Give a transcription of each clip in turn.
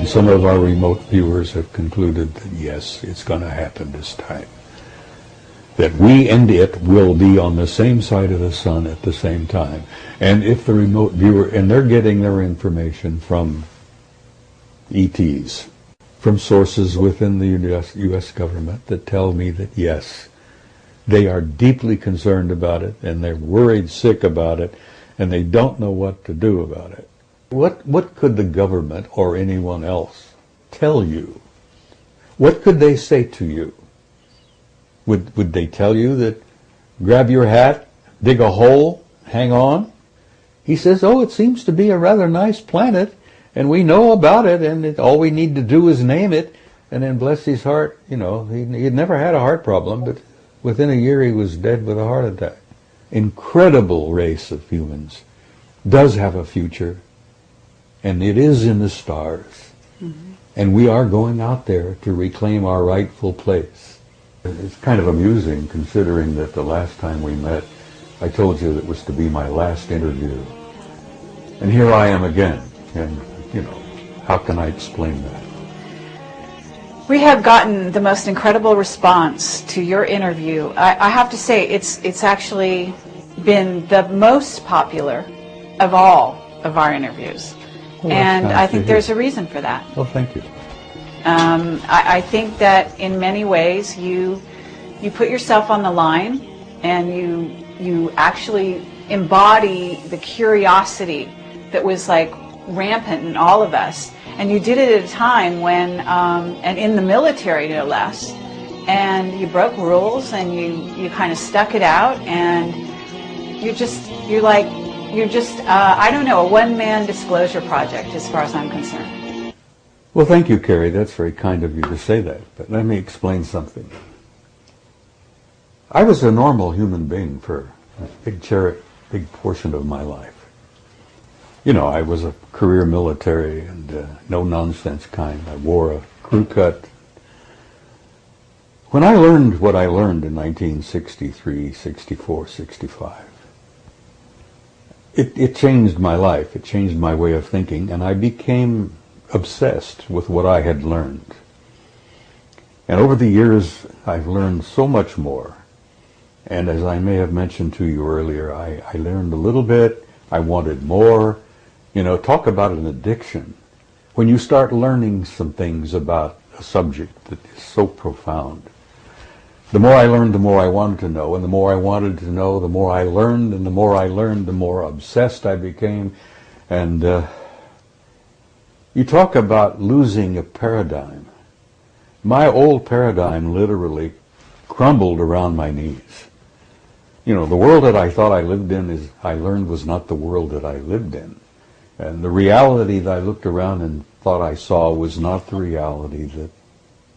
Some of our remote viewers have concluded that yes, it's going to happen this time. That we and it will be on the same side of the sun at the same time. And if the remote viewer, and they're getting their information from ETs, from sources within the U.S. government that tell me that yes, they are deeply concerned about it, and they're worried sick about it, and they don't know what to do about it. What could the government or anyone else tell you? What could they say to you? Would they tell you that grab your hat, dig a hole, hang on? He says, oh, it seems to be a rather nice planet, and we know about it, and all we need to do is name it. And then bless his heart, you know, he'd never had a heart problem, but within a year he was dead with a heart attack. Incredible race of humans. Does have a future. And it is in the stars. Mm-hmm. And we are going out there to reclaim our rightful place. It's kind of amusing considering that the last time we met, I told you that it was to be my last interview. And here I am again. And, you know, how can I explain that? We have gotten the most incredible response to your interview. I have to say, it's actually been the most popular of all of our interviews. And I think there's a reason for that. Well, thank you. I think that in many ways you put yourself on the line, and you actually embody the curiosity that was like rampant in all of us. And you did it at a time when, and in the military no less, and you broke rules and you kind of stuck it out, and you're just, I don't know, a one-man disclosure project as far as I'm concerned. Well, thank you, Carrie. That's very kind of you to say that. But let me explain something. I was a normal human being for a big portion of my life. You know, I was a career military and no-nonsense kind. I wore a crew cut. When I learned what I learned in 1963, 64, 65, it changed my life. It changed my way of thinking, and I became obsessed with what I had learned. And over the years, I've learned so much more. And as I may have mentioned to you earlier, I learned a little bit. I wanted more. You know, talk about an addiction. When you start learning some things about a subject that is so profound, the more I learned, the more I wanted to know, and the more I wanted to know, the more I learned, and the more I learned, the more obsessed I became. And you talk about losing a paradigm. My old paradigm literally crumbled around my knees. You know, the world that I thought I lived in, I learned was not the world that I lived in. And the reality that I looked around and thought I saw was not the reality that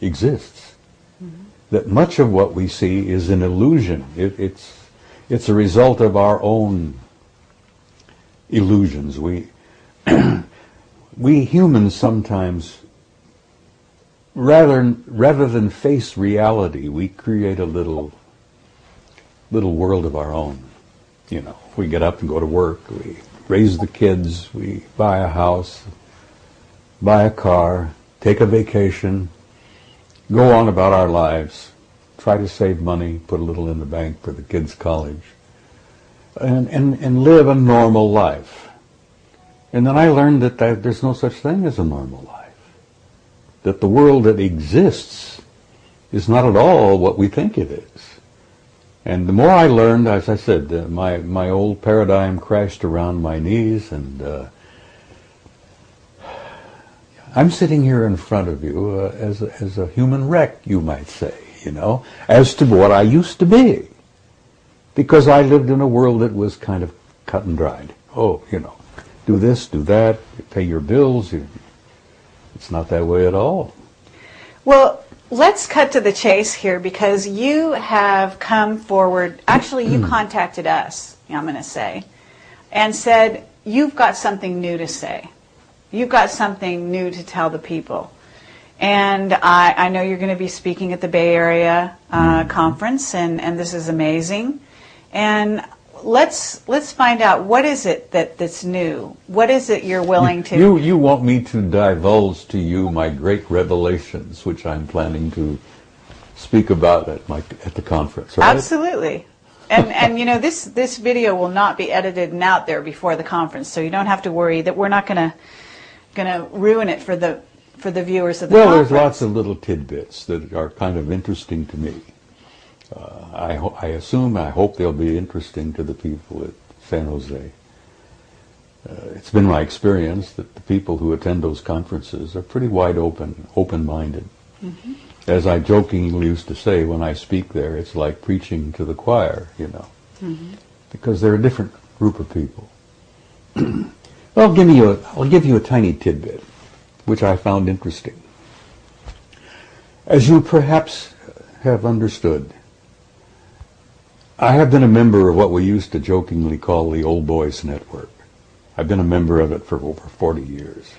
exists. Mm-hmm. That much of what we see is an illusion. It's a result of our own illusions. We humans sometimes, rather than face reality, we create a little world of our own. You know, we get up and go to work, we raise the kids, we buy a house, buy a car, take a vacation, go on about our lives, try to save money, put a little in the bank for the kids' college, and live a normal life. And then I learned that there's no such thing as a normal life. that the world that exists is not at all what we think it is. And the more I learned, as I said, my old paradigm crashed around my knees, and I'm sitting here in front of you as a human wreck, you might say, as to what I used to be. Because I lived in a world that was kind of cut and dried. Oh, do this, do that, pay your bills. It's not that way at all. Well, let's cut to the chase here, because you have come forward. Actually, you contacted us, I'm going to say, and said, you've got something new to say. You've got something new to tell the people. And I know you're going to be speaking at the Bay Area conference, and this is amazing. And let's find out, what is it that's new? What is it you're willing to... You want me to divulge to you my great revelations, which I'm planning to speak about at the conference, right? Absolutely. And this video will not be edited and out there before the conference, so you don't have to worry that we're not going to ruin it for the viewers of the conference. Well, there's lots of little tidbits that are kind of interesting to me. I hope they'll be interesting to the people at San Jose. It's been my experience that the people who attend those conferences are pretty wide open-minded. Mm-hmm. As I jokingly used to say when I speak there, it's like preaching to the choir, mm-hmm. because they're a different group of people. I'll give you a tiny tidbit, which I found interesting. As you perhaps have understood, I have been a member of what we used to jokingly call the Old Boys Network. I've been a member of it for over 40 years.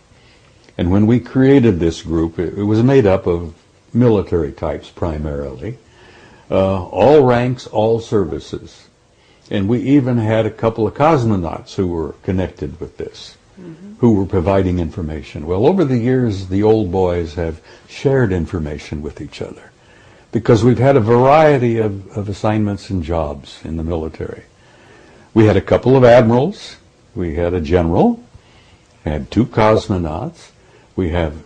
And when we created this group, it was made up of military types primarily, all ranks, all services. And we even had a couple of cosmonauts who were connected with this, mm-hmm. who were providing information. Well, over the years, the Old Boys have shared information with each other, because we've had a variety of assignments and jobs in the military. We had a couple of admirals, we had a general, we had 2 cosmonauts, we have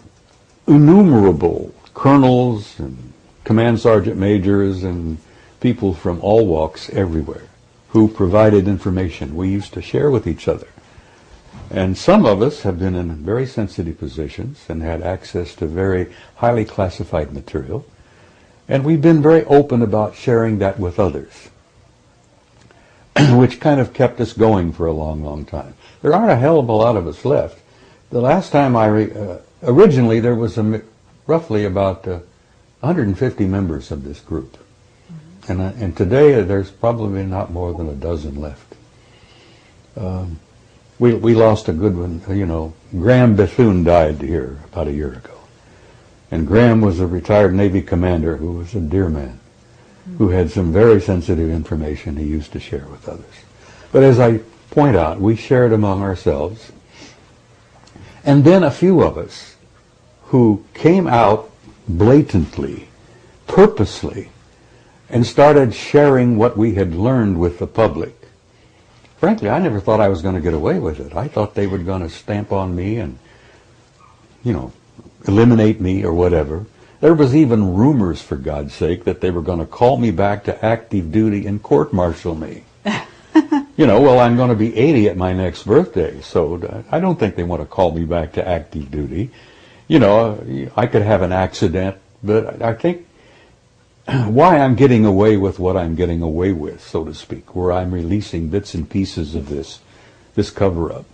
innumerable colonels and command sergeant majors and people from all walks everywhere who provided information we used to share with each other. And some of us have been in very sensitive positions and had access to very highly classified material. And we've been very open about sharing that with others, which kind of kept us going for a long, long time. There aren't a hell of a lot of us left. The last time originally there was roughly about 150 members of this group. Mm-hmm. And today there's probably not more than a dozen left. We lost a good one. Graham Bethune died here about a year ago. And Graham was a retired Navy commander who was a dear man, who had some very sensitive information he used to share with others. But as I point out, we shared among ourselves. And then a few of us who came out blatantly, purposely, and started sharing what we had learned with the public. Frankly, I never thought I was going to get away with it. I thought they were going to stamp on me and, eliminate me or whatever. There was even rumors, for God's sake, that they were going to call me back to active duty and court-martial me. I'm going to be 80 at my next birthday, so I don't think they want to call me back to active duty. I could have an accident, but I think why I'm getting away with what I'm getting away with, so to speak, where I'm releasing bits and pieces of this cover-up,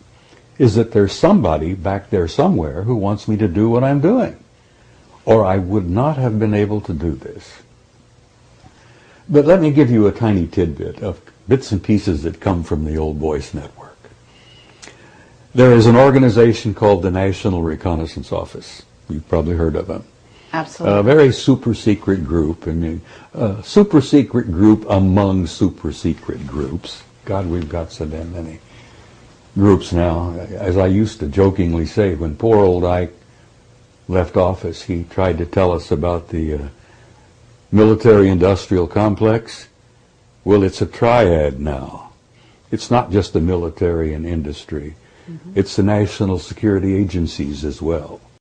is that there's somebody back there somewhere who wants me to do what I'm doing, or I would not have been able to do this. But let me give you a tiny tidbit of bits and pieces that come from the Old Boys Network. There is an organization called the National Reconnaissance Office. You've probably heard of them. Absolutely. A very super secret group. Super secret group among super secret groups. God, we've got so damn many groups now. As I used to jokingly say, when poor old Ike left office, he tried to tell us about the military-industrial complex. Well, it's a triad now. It's not just the military and industry. Mm-hmm. It's the national security agencies as well.